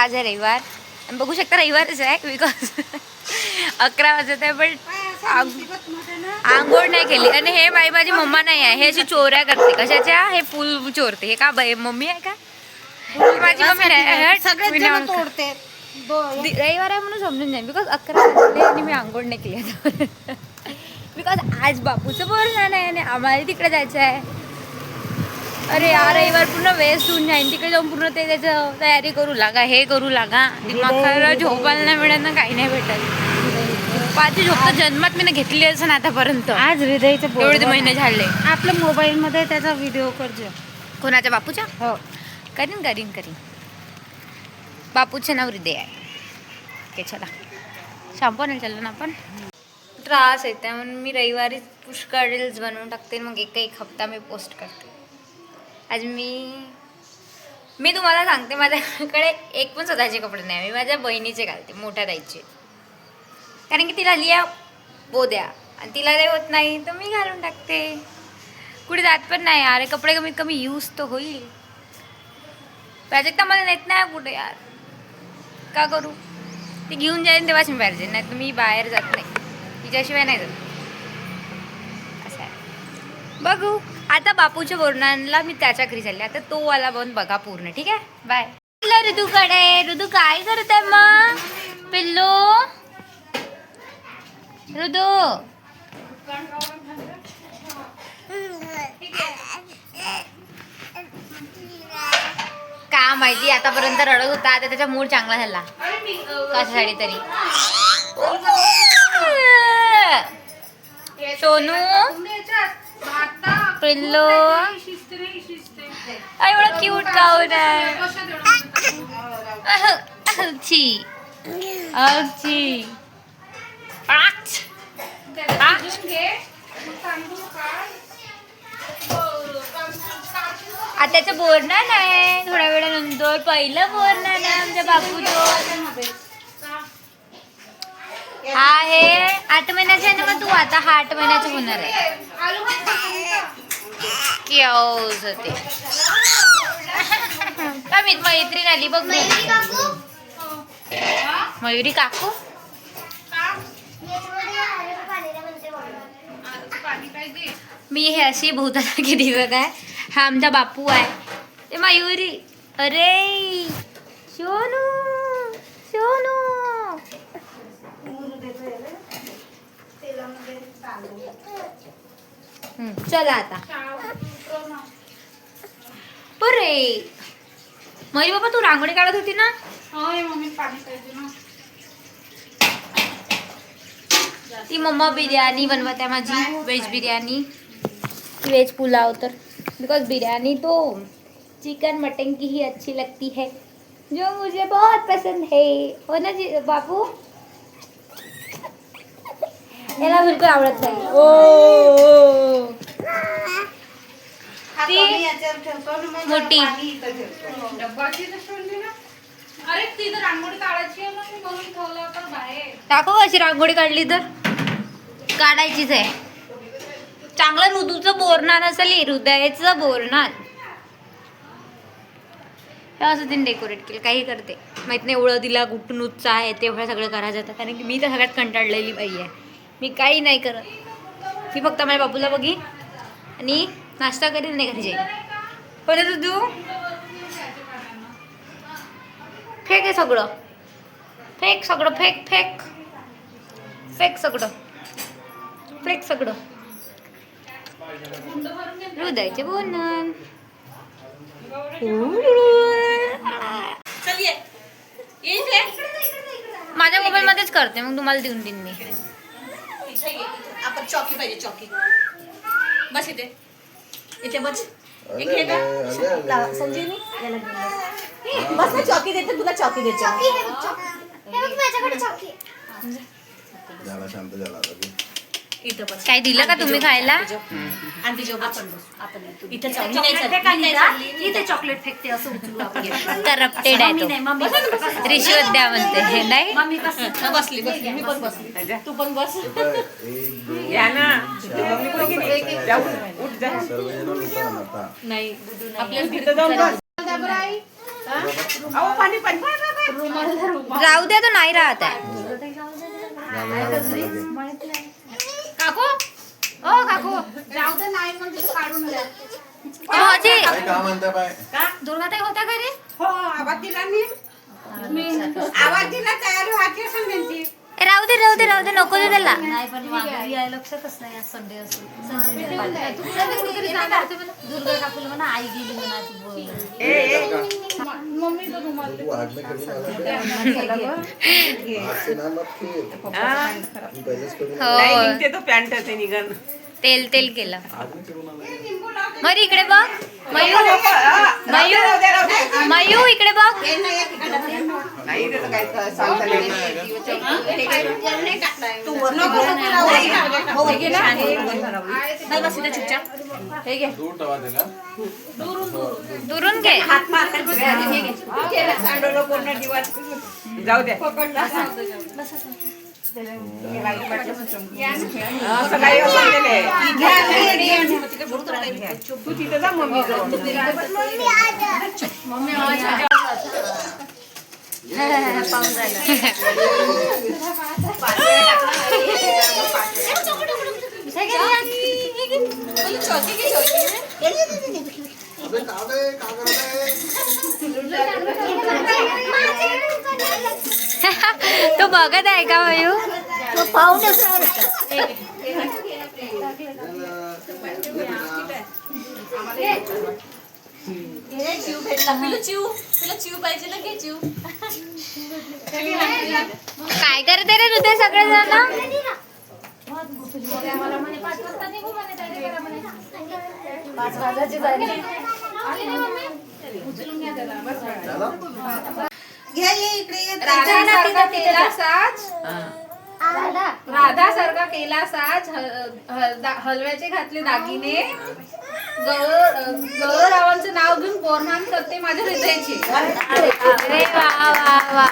आज आहे रविवार आणि बघू शकता रविवारच आहे बिकॉज 11 वाजत आहे पण आंघोळ नाही केली. आणि हे बाई माझी मम्मा नाही आहे, हे अशी चोऱ्या करते. कशाच्या? हे फुल चोरते. हे का बाई मम्मी आहे का? माझी मम्मी नाही, सगळ्यात तोडते. रविवार आहे म्हणून समजून जाईल बिकॉज 11 वाजले आणि मी आंघोळ नाही केली बिकॉज आज बापूचं बोलणं नाही आणि आम्हाला तिकडे जायचं आहे. अरे यार रविवार पूर्ण वेस्ट होऊन जाईल. तिकडे जाऊन पूर्ण ते त्याचं तयारी करू लागा, हे करू लागा. दिमाग झोपायला नाही मिळत ना, काही नाही भेटत. पाची झोप तर जन्मात मी घेतली असं ना आतापर्यंत. आज हृदयचं एवढे महिने झाले. आपल्या मोबाईल मध्ये त्याचा व्हिडिओ करजो. कोणाच्या? बापूच्या? हो करीन करीन करीन. बापूचे नाव हृदय आहे. ओके चला शॅम्पू नाही चाललं ना आपण. त्रास येते म्हणून मी रविवारी पुष्कळ रील्स बनवून टाकते. मग एक हप्ता मी पोस्ट करते. आज मी तुम्हाला सांगते माझ्याकडे एक पण स्वतःचे कपडे नाही. मी माझ्या बहिणीचे घालते, मोठ्या ताईचे. कारण की तिला लिया बोद्या आणि तिला ते होत नाही तर मी घालून टाकते. कुठे जात पण नाही यार. कपडे कमीत कमी यूज तर होईल. प्राजक्ता मला नेत नाही कुठे यार. का करू? ती घेऊन जाईल तेव्हाच मी बाहेर जाईल, नाही तर मी बाहेर जात नाही. तिच्याशिवाय नाही जात. असं आहे. बघू आता बापूच्या बोरणाला मी त्याच्या घरी चालले. आता तो वाला बघून बघा पूर्ण. ठीक आहे बाय. ऋतूकडे. ऋतू काय करत आहे मग? पिल्लू ऋतू का माहिती आतापर्यंत रडत होता. आता त्याचा मूड चांगला झाला कशासाठी तरी. सोनू पिल्लू एवढं क्यूट काऊन आहे. अच्छी अच्छी आताचं बोरणार नाही थोड्या वेळानंतर. पहिलं बोरणार नाही आमच्या बापूचं. हा हे 8 महिन्याचे आहे ना मग तू. आता हा 8 महिन्याचं होणार आहे. क्यूट होते. का मी मैत्रीण आली बघ. मयुरी काकू मी हे अशी भूतासारखी दिसत आहे. हा आमचा बापू आहे. ते मयुरी. अरे सोनू सोनू. चला आता. बरे मयुरी बाबा तू रांगोळी काढत होती ना. ती मम्मा बिर्याणी बनवत आहे माझी. Veg biryani, veg pulao. तर बिकॉज बिरयानी तो चिकन मटन की ही अच्छी लगती है जो मुझे बहुत पसंद है. हो ना जी बापू? याला बिलकुल आवडत नाही. ओ मोठी टाकू अशी रांगोळी काढली तर काढायचीच आहे. चांगलं ऋतूचं बोरणार असेल, हृदयाचं बोरणार. हे असं तिने डेकोरेट केलं. काही करते माहित नाही. एवढं तिला कुठून उत्साह आहे तेवढं सगळं करायचं होतं. कारण की मी तर सगळ्यात कंटाळलेली बाई आहे. मी काही नाही करत. मी फक्त माझ्या बापूला बघीन आणि नाश्ता करीन नाही घरी जाईल. पण ऋतू फेक आहे सगळं. फेक सगळं. फेक फेक फेक सगळं. फेक सगळं. हृदयाचे बोलणं. माझ्या मोबाईल मध्येच करते मग तुम्हाला देऊन देईन मी. आपण चॉकी पाहिजे. चॉकी बस इथे. इथे बस. एक घे का संजीवनी. याला घेऊन बस ना. चॉकी देते तुला. चॉकी देते. माझ्याकडे चॉकी. शांत झाला. इथं बस. काय दिलं का तुम्ही खायला? आणि तिच्या आपण बस. आपण इथे चॉकी नाही चालली. इथे चॉकलेट फेकते असं उचलू आपण. करप्टेड आहे तो. रिश्वत द्या म्हणते. हे नाही बसली बसली. मी पण बसली. तू पण बस. या ना. नाही आपल्याला पाणी पाणी. राहू दे, तो नाही राहत आहे. काकू ओ काकू जाऊ दे नाही म्हणजे तू काढून द्या. भाऊजी, काय काम म्हणता बाय? दुर्गाताई होत्या घरी हो आवाज दिला मी आवाज दिला तयारी व्हायची असं त्यांची राहू दे, नको दे त्याला. नाही पण माधुरी आहे लक्षातच नाही आज संडे असून दुर्गा काकूला म्हणा आई गेली म्हणा तू बोल. तू आग में कभी ना लगा. आग से ना मत खेल. तू पहलेच करून हो, ते तो पॅन्ट ते निघन तेल केलं. आग में करून आला. मग इकडे बघ, मयू इकडे बघ. नाही त्याचं काय सांगता नाही बस इथे चुपचाप. हे घे. दूर ठेवा त्याला. दुरून घे. हात मार हे घे. जाऊ द्या सकाळी असं केलंय. तू तिथे जा मम्मी अबे का करत आहे? तो बघत आहे का मयू? चिव भेटला. तुला चिव पाहिजे ना, घे चिव. काय करते रे तू ते सगळेजण? राधा सारखा केला साज हलव्याचे घातले दागिने गौरवांचं नाव घेऊन पोरमान करते माझ्या हृदयाची. अरे वा वा वा.